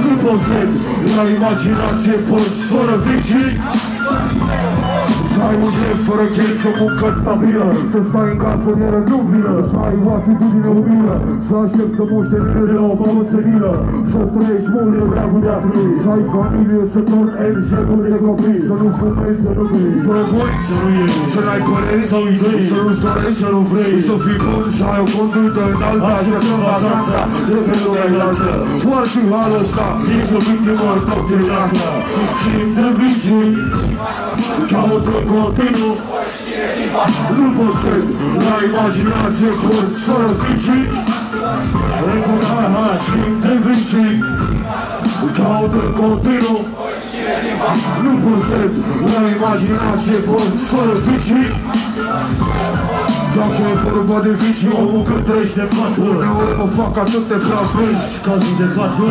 Nu posed, la imaginație porți fără vicii. Să ai un chef fără chef și o muncă stabilă. Să stai în garsonieră nu vină. Să ai o atitudine umilă. Să aștept să moștenire de la o babă senilă. Să trăiești mult de dragul de a trăi. Să ai familie, să torni enșecul de copii. Să nu fumezi, să nu bei droguri, să nu iei. Să n-ai păreri sau idei. Să nu-ți dorești, să nu vrei. Să fii bun, să ai o conduită înaltă. Așteptăm vacanța de pe lumea înaltă. Oar și halul ăsta ești o victimă doctrinată. Simt de vicii, caută continuu. Nu posed, la imaginație porți fără vicii. Simt de vicii, caută continuu. Nu posed, la imaginație porți fără vicii. Dacă e vorba de vicii, omul când trăiește în față. Uneori mă fac atât de prea vezi, cazul de față.